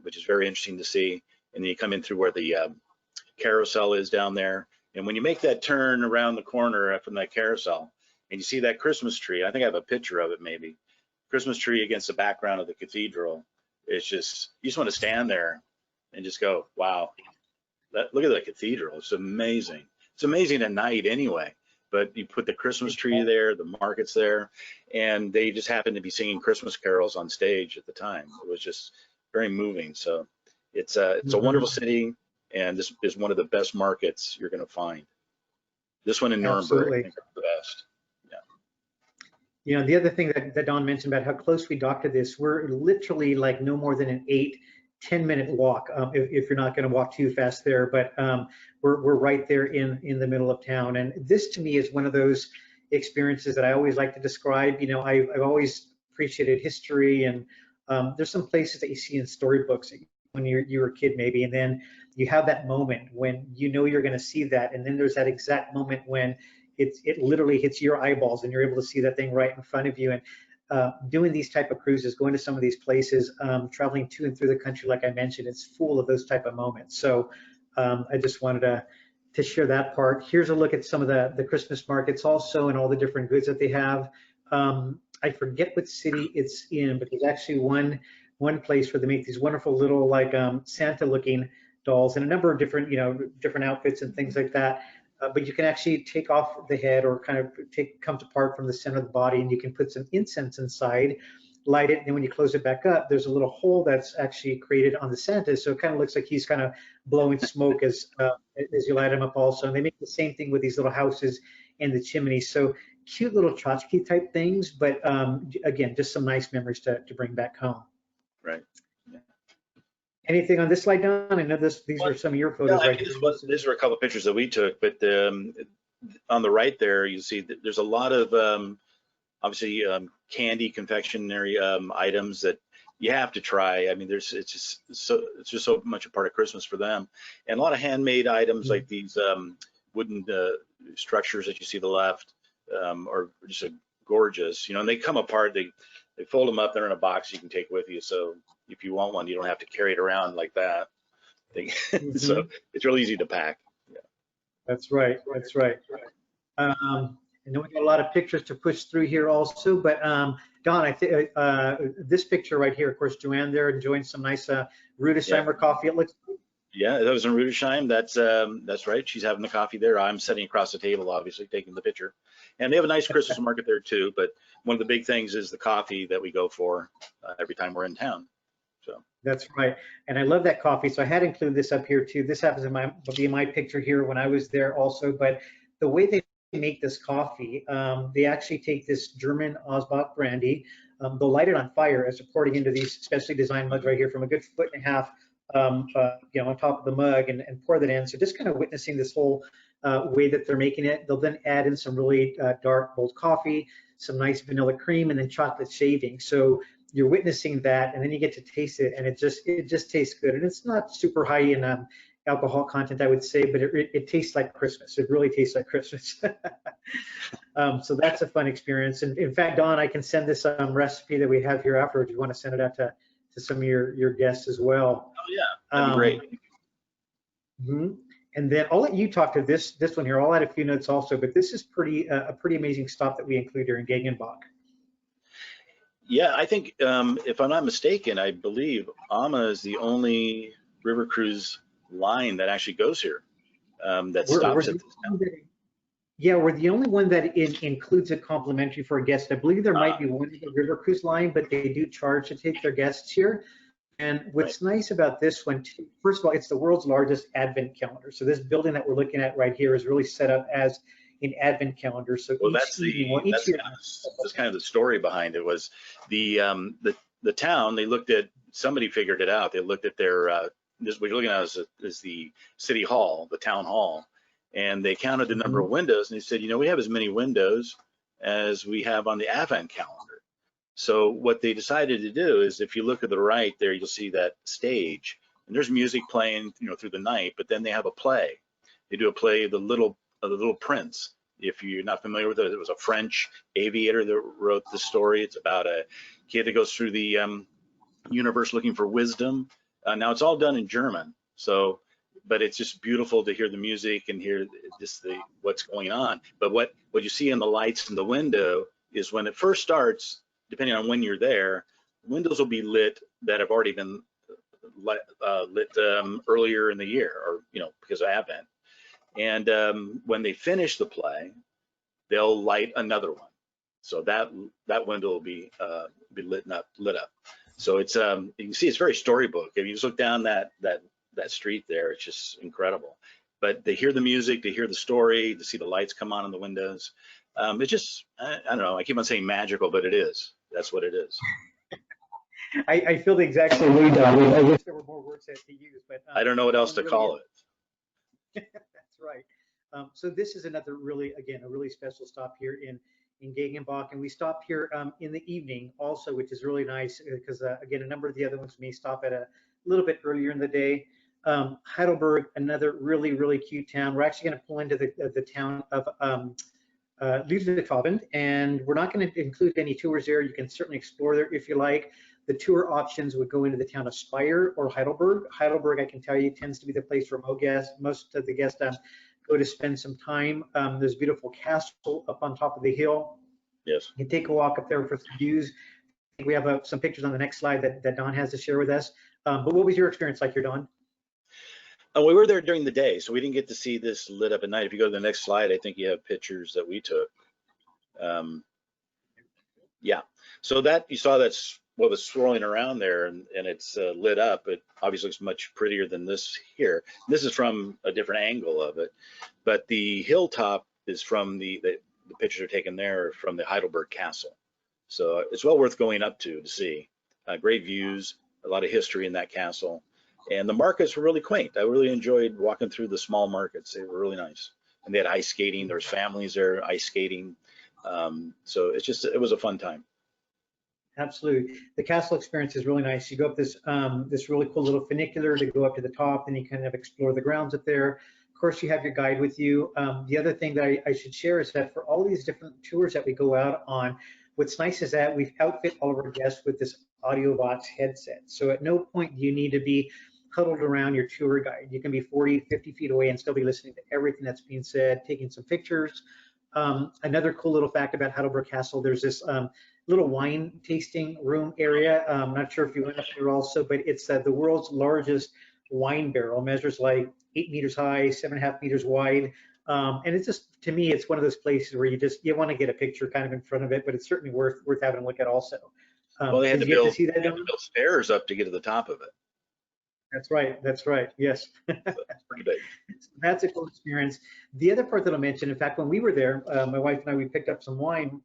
which is very interesting to see. And then you come in through where the carousel is down there. And when you make that turn around the corner from that carousel and you see that Christmas tree, I think I have a picture of it maybe, Christmas tree against the background of the cathedral. It's just, you just want to stand there and just go, wow, look at the cathedral. It's amazing. It's amazing at night anyway, but you put the Christmas tree there, the market's there, and they just happened to be singing Christmas carols on stage at the time. It was just very moving. So it's a wonderful city, and this is one of the best markets you're going to find. This one in Nuremberg, I think, is the best. You know, the other thing that Don mentioned about how close we dock to this, we're literally like no more than an 8-10 minute walk if you're not going to walk too fast there, but we're right there in the middle of town. And this to me is one of those experiences that I always like to describe. You know, I've always appreciated history, and there's some places that you see in storybooks when you were a kid maybe, and then you have that moment when you know you're going to see that, and then there's that exact moment when it literally hits your eyeballs and you're able to see that thing right in front of you. And doing these type of cruises, going to some of these places, traveling to and through the country, like I mentioned, it's full of those type of moments. So I just wanted to share that part. Here's a look at some of the Christmas markets also and all the different goods that they have. I forget what city it's in, but there's actually one place where they make these wonderful little like Santa looking dolls and a number of different, you know, different outfits and things like that. But you can actually take off the head or kind of comes apart from the center of the body, and you can put some incense inside, light it, and then when you close it back up, there's a little hole that's actually created on the Santa, so it kind of looks like he's kind of blowing smoke as you light him up also. And they make the same thing with these little houses and the chimneys. So cute little tchotchke type things, but again, just some nice memories to bring back home. Right. Yeah. Anything on this slide, Don? I know these are some of your photos, right? These were a couple of pictures that we took, but on the right there, you see that there's a lot of obviously candy confectionery items that you have to try. I mean, it's just so much a part of Christmas for them, and a lot of handmade items like these wooden structures that you see to the left are just gorgeous. You know, and they come apart. They fold them up. They're in a box you can take with you. So if you want one, you don't have to carry it around like that. So it's real easy to pack. Yeah. That's right. That's right. I know we got a lot of pictures to push through here also, but Don, I think this picture right here, of course, Joanne there enjoying some nice Rudesheimer coffee. It looks. Yeah, that was in Rudesheim. That's right. She's having the coffee there. I'm sitting across the table, obviously, taking the picture. And they have a nice Christmas market there too. But one of the big things is the coffee that we go for every time we're in town. So that's right. And I love that coffee. So I had included this up here too. This happens to be my picture here when I was there also. But the way they make this coffee, they actually take this German Osbach brandy. They'll light it on fire as they're pouring into these specially designed mugs right here from a good 1.5 foot, you know, on top of the mug and pour that in. So just kind of witnessing this whole way that they're making it. They'll then add in some really dark cold coffee, some nice vanilla cream, and then chocolate shaving. So you're witnessing that, and then you get to taste it, and it just tastes good. And it's not super high in alcohol content, I would say, but it tastes like Christmas. It really tastes like Christmas. So that's a fun experience. And in fact, Don, I can send this recipe that we have here afterwards. You want to send it out to some of your guests as well. Oh yeah, that'd be great. And then I'll let you talk to this one here. I'll add a few notes also, but this is a pretty amazing stop that we include here in Gegenbach. Yeah, I think if I'm not mistaken, I believe Ama is the only river cruise line that actually goes here that stops at this town. Yeah, we're the only one that includes a complimentary for a guest. I believe there might be one in the river cruise line, but they do charge to take their guests here. And what's nice about this one, too, first of all, it's the world's largest Advent calendar. So this building that we're looking at right here is really set up as an Advent calendar. So Well, each evening, well, each year, that's kind of the story behind it. Was the town, they looked at, somebody figured it out. They looked at their this, what you're looking at is the city hall, the town hall, and they counted the number of windows, and they said, you know, we have as many windows as we have on the Advent calendar. So what they decided to do is, if you look at the right there, you'll see that stage, and there's music playing, you know, through the night. But then they have a play. They do a play of the Little Prince. If you're not familiar with it, it was a French aviator that wrote the story. It's about a kid that goes through the universe looking for wisdom. Now it's all done in German, so, but it's just beautiful to hear the music and hear just what's going on. But what you see in the lights in the window is, when it first starts, depending on when you're there, windows will be lit that have already been lit earlier in the year, or, you know, because of Advent. And when they finish the play, they'll light another one, so that window will be lit up. So it's you can see it's very storybook. If you just look down that street there, it's just incredible. But they hear the music, they hear the story, to see the lights come on in the windows. It's just, I don't know, I keep on saying magical, but it is. That's what it is. I feel the exact same way, Don. I wish there were more words to use, but I don't know what else to call it. That's right. So this is another really, again, a really special stop here in Gegenbach, and we stopped here in the evening also, which is really nice because again, a number of the other ones may stop at a little bit earlier in the day. Heidelberg, another really, really cute town. We're actually going to pull into the town of Ludwigshafen, and we're not going to include any tours there. You can certainly explore there if you like. The tour options would go into the town of Speyer or Heidelberg. Heidelberg, I can tell you, tends to be the place where most of the guests go to spend some time. There's a beautiful castle up on top of the hill. Yes. You can take a walk up there for some views. I think we have some pictures on the next slide that Don has to share with us. But what was your experience like here, Don? We were there during the day, so we didn't get to see this lit up at night. If you go to the next slide, I think you have pictures that we took. Yeah, so that you saw that's what was swirling around there, and it's lit up. It obviously looks much prettier than this here. This is from a different angle of it, but the hilltop is from the pictures are taken there from the Heidelberg Castle. So it's well worth going up to see. Great views, a lot of history in that castle. And the markets were really quaint. I really enjoyed walking through the small markets. They were really nice. And they had ice skating. There was families there ice skating. So it was a fun time. Absolutely. The castle experience is really nice. You go up this really cool little funicular to go up to the top, and you kind of explore the grounds up there. Of course, you have your guide with you. The other thing that I should share is that for all these different tours that we go out on, what's nice is that we've outfit all of our guests with this AudioVox headset. So at no point do you need to be huddled around your tour guide. You can be 40, 50 feet away and still be listening to everything that's being said, taking some pictures. Another cool little fact about Heidelberg Castle, there's this little wine tasting room area. I'm not sure if you went up there also, but it's the world's largest wine barrel. Measures like 8 meters high, 7.5 meters wide. And it's just, to me, it's one of those places where you want to get a picture kind of in front of it, but it's certainly worth having a look at also. Well, they had to build stairs up to get to the top of it. That's right. That's right. Yes. That's pretty big. So that's a cool experience. The other part that I'll mention, in fact, when we were there, my wife and I, we picked up some wine.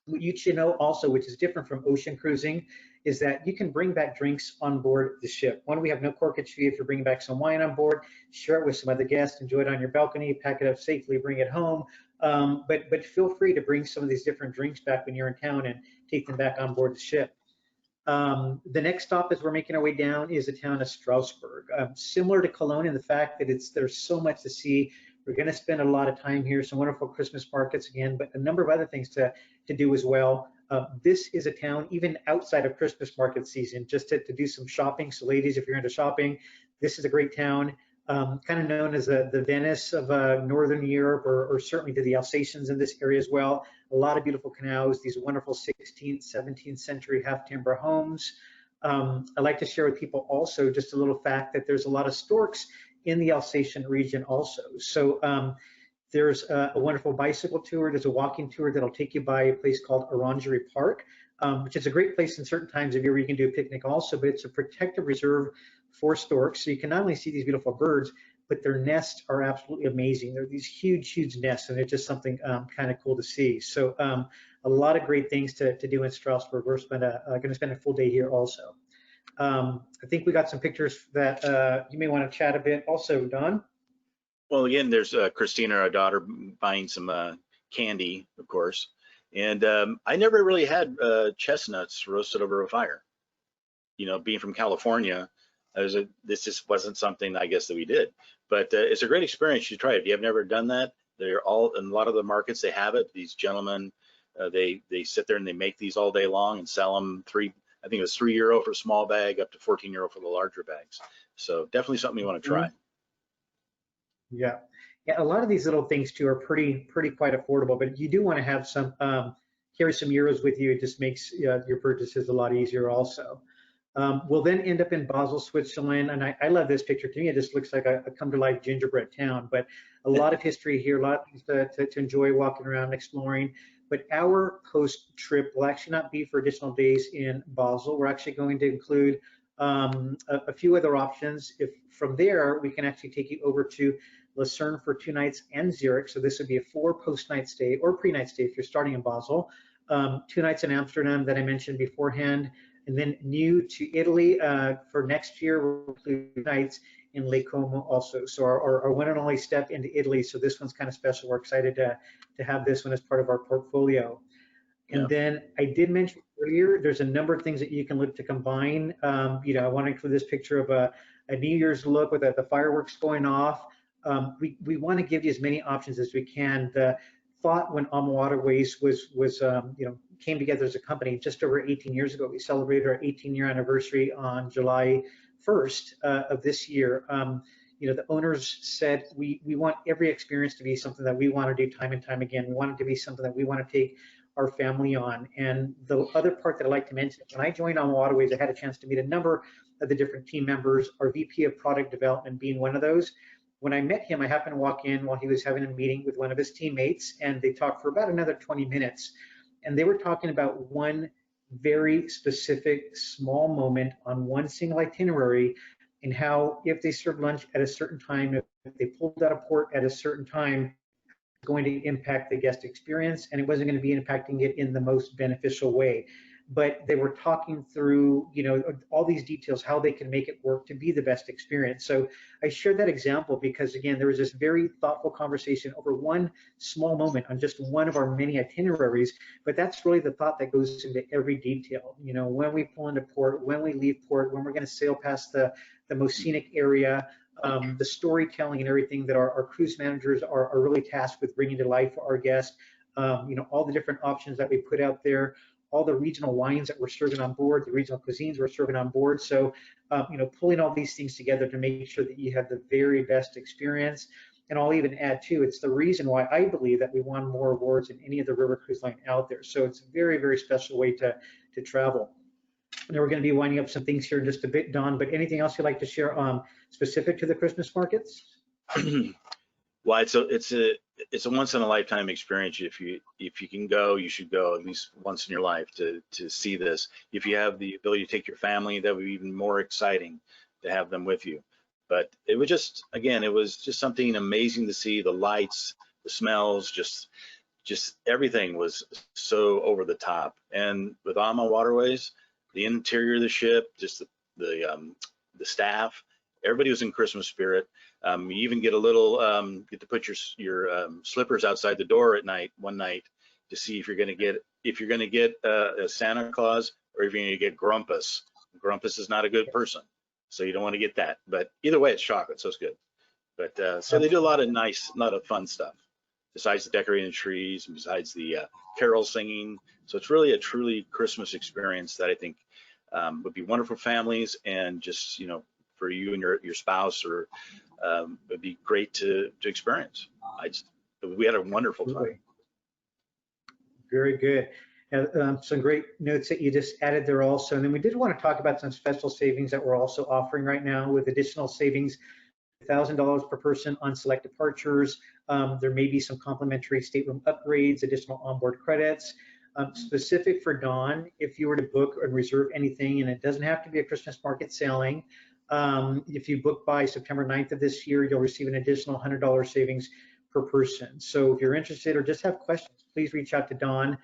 What you should know also, which is different from ocean cruising, is that you can bring back drinks on board the ship. One, we have no corkage fee if you're bringing back some wine on board. Share it with some other guests, enjoy it on your balcony, pack it up safely, bring it home. But feel free to bring some of these different drinks back when you're in town and take them back on board the ship. The next stop as we're making our way down is the town of Strasbourg. Similar to Cologne in the fact that there's so much to see. We're going to spend a lot of time here, some wonderful Christmas markets again, but a number of other things to do as well. This is a town, even outside of Christmas market season, just to do some shopping. So ladies, if you're into shopping, this is a great town. Kind of known as the Venice of Northern Europe, or certainly to the Alsatians in this area as well. A lot of beautiful canals, these wonderful 16th, 17th century half-timber homes. I like to share with people also just a little fact that there's a lot of storks in the Alsatian region also. So There's a wonderful bicycle tour. There's a walking tour that'll take you by a place called Orangery Park, which is a great place in certain times of year where you can do a picnic also, but it's a protective reserve for storks. So you can not only see these beautiful birds, but their nests are absolutely amazing. They're these huge, huge nests, and it's just something kind of cool to see. So a lot of great things to do in Strasbourg. We're going to spend a full day here also. I think we got some pictures that you may want to chat a bit also, Don. Well, again, there's Christina, our daughter, buying some candy, of course. And I never really had chestnuts roasted over a fire. You know, being from California, this just wasn't something I guess that we did. But it's a great experience. You try it. If you have never done that, they're all in a lot of the markets. They have it. These gentlemen, they sit there and they make these all day long and sell them I think it was €3 for a small bag, up to €14 for the larger bags. So definitely something you want to try. Yeah, yeah. A lot of these little things too are pretty quite affordable, but you do want to have some carry some euros with you. It just makes your purchases a lot easier also. We'll then end up in Basel, Switzerland, and I love this picture. To me, it just looks like a come-to-life gingerbread town, but a lot of history here, a lot of things to enjoy walking around, exploring. But our post trip will actually not be for additional days in Basel. We're actually going to include a few other options. If from there, we can actually take you over to Lucerne for 2 nights and Zurich. So this would be a 4 post-night stay or pre-night stay if you're starting in Basel. 2 nights in Amsterdam that I mentioned beforehand. And then new to Italy for next year, we'll include 2 nights in Lake Como also. So our one and only step into Italy. So this one's kind of special. We're excited to have this one as part of our portfolio. And then I did mention earlier, there's a number of things that you can look to combine. You know, I want to include this picture of a New Year's look with the fireworks going off. We want to give you as many options as we can. The thought when AmaWaterways was you know, came together as a company just over 18 years ago. We celebrated our 18-year anniversary on July 1st of this year. You know, the owners said we want every experience to be something that we want to do time and time again. We want it to be something that we want to take our family on. And the other part that I'd like to mention, when I joined AmaWaterways, I had a chance to meet a number of the different team members, our VP of product development being one of those. When I met him, I happened to walk in while he was having a meeting with one of his teammates, and they talked for about another 20 minutes. And they were talking about one very specific small moment on one single itinerary, and how if they served lunch at a certain time, if they pulled out a port at a certain time, going to impact the guest experience, and it wasn't going to be impacting it in the most beneficial way. But they were talking through, you know, all these details, how they can make it work to be the best experience. So I shared that example because, again, there was this very thoughtful conversation over one small moment on just one of our many itineraries. But that's really the thought that goes into every detail. You know, when we pull into port, when we leave port, when we're going to sail past the most scenic area, the storytelling and everything that our cruise managers are really tasked with bringing to life for our guests. You know, all the different options that we put out there, all the regional wines that we're serving on board, the regional cuisines we're serving on board. So, you know, pulling all these things together to make sure that you have the very best experience. And I'll even add too, it's the reason why I believe that we won more awards than any other river cruise line out there. So it's a very, very special way to travel. And we're going to be winding up some things here in just a bit, Don, but anything else you'd like to share specific to the Christmas markets? Well, it's a once in a lifetime experience. If you can go, you should go at least once in your life to see this. If you have the ability to take your family, that would be even more exciting to have them with you. But it was just, again, it was just something amazing to see. The lights, the smells, just everything was so over the top. And with AmaWaterways, the interior of the ship, just the staff, everybody was in Christmas spirit. You even get a little get to put your slippers outside the door at night one night to see if you're going to get a Santa Claus or if you're going to get Grumpus. Grumpus is not a good person, so you don't want to get that. But either way, it's chocolate, so it's good. But so they do a lot of fun stuff besides the decorating trees and besides the carol singing. So it's really a truly Christmas experience that I think would be wonderful for families, and just, you know, for you and your spouse, or it'd be great to experience. We had a wonderful time. Very good. Some great notes that you just added there also. And then we did want to talk about some special savings that we're also offering right now, with additional savings $1,000 per person on select departures. There may be some complimentary stateroom upgrades, additional onboard credits. Specific for Dawn, if you were to book or reserve anything, and it doesn't have to be a Christmas market sailing, if you book by September 9th of this year, you'll receive an additional $100 savings per person. So if you're interested or just have questions, please reach out to Don.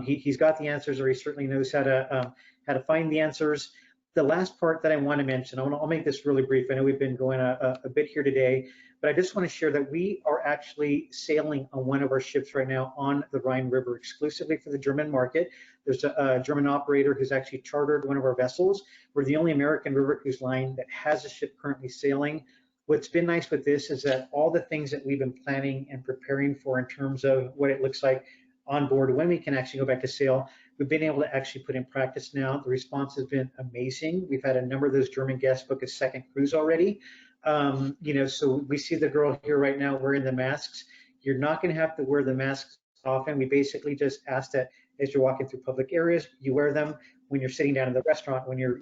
He's got the answers, or he certainly knows how to find the answers. The last part that I want to mention, I'll make this really brief. I know we've been going a bit here today, but I just want to share that we are actually sailing on one of our ships right now on the Rhine River exclusively for the German market. There's a German operator who's actually chartered one of our vessels. We're the only American river cruise line that has a ship currently sailing. What's been nice with this is that all the things that we've been planning and preparing for in terms of what it looks like on board when we can actually go back to sail, we've been able to actually put in practice now. The response has been amazing. We've had a number of those German guests book a second cruise already. So we see the girl here right now wearing the masks. You're not going to have to wear the masks often. We basically just ask that as you're walking through public areas, you wear them when you're sitting down in the restaurant, when you're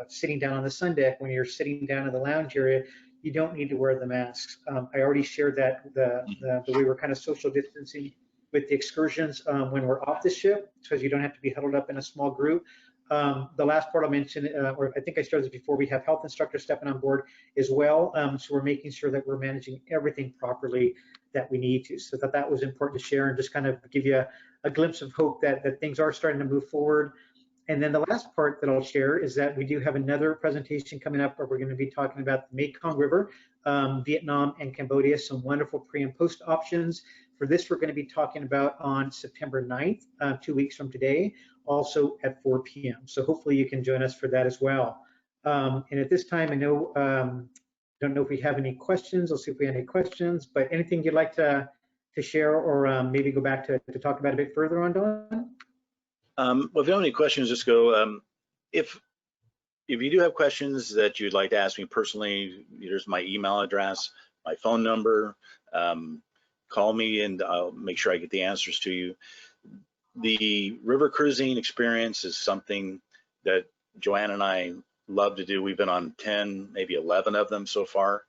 sitting down on the sun deck, when you're sitting down in the lounge area. You don't need to wear the masks. I already shared that the way we're kind of social distancing with the excursions when we're off the ship, because you don't have to be huddled up in a small group. The last part I'll mention, or I think I started this before, we have health instructors stepping on board as well. So we're making sure that we're managing everything properly that we need to. So that was important to share and just kind of give you a glimpse of hope that things are starting to move forward. And then the last part that I'll share is that we do have another presentation coming up where we're going to be talking about the Mekong River, Vietnam and Cambodia, some wonderful pre and post options. For this, we're going to be talking about on September 9th, 2 weeks from today, also at 4 p.m. So hopefully you can join us for that as well. And at this time, I know, don't know if we have any questions. I'll see if we have any questions, but anything you'd like to share or maybe go back to talk about a bit further on, Don? Well, if you have any questions, just go. If you do have questions that you'd like to ask me personally, here's my email address, my phone number. Call me and I'll make sure I get the answers to you. The river cruising experience is something that Joanne and I love to do. We've been on 10, maybe 11 of them so far.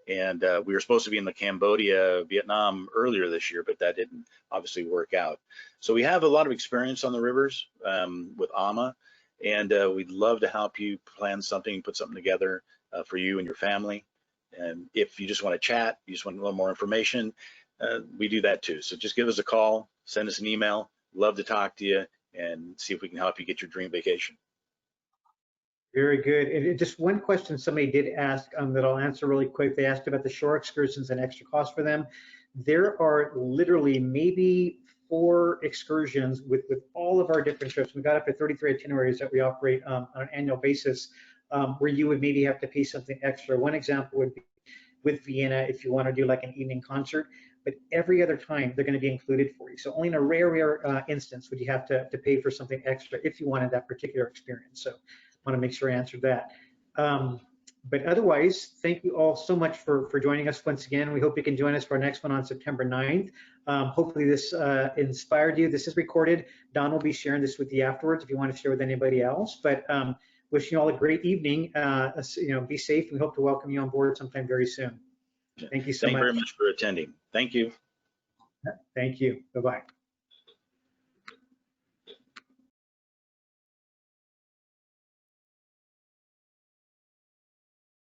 And we were supposed to be in the Cambodia, Vietnam earlier this year, but that didn't obviously work out. So we have a lot of experience on the rivers with AMA, and we'd love to help you plan something, put something together for you and your family. And if you just want to chat, you just want a little more information, we do that too. So just give us a call, send us an email. Love to talk to you and see if we can help you get your dream vacation. Very good. And just one question somebody did ask that I'll answer really quick. They asked about the shore excursions and extra cost for them. There are literally maybe 4 excursions with all of our different trips. We've got up to 33 itineraries that we operate on an annual basis where you would maybe have to pay something extra. One example would be with Vienna if you want to do like an evening concert, but every other time they're going to be included for you. So only in a rare instance would you have to pay for something extra if you wanted that particular experience. So want to make sure I answered that. But otherwise, thank you all so much for joining us once again. We hope you can join us for our next one on September 9th. Hopefully this inspired you. This is recorded. Don will be sharing this with you afterwards if you want to share with anybody else. But wishing you all a great evening. Be safe. We hope to welcome you on board sometime very soon. Thank you so much. Thank you very much for attending. Thank you. Thank you. Bye-bye.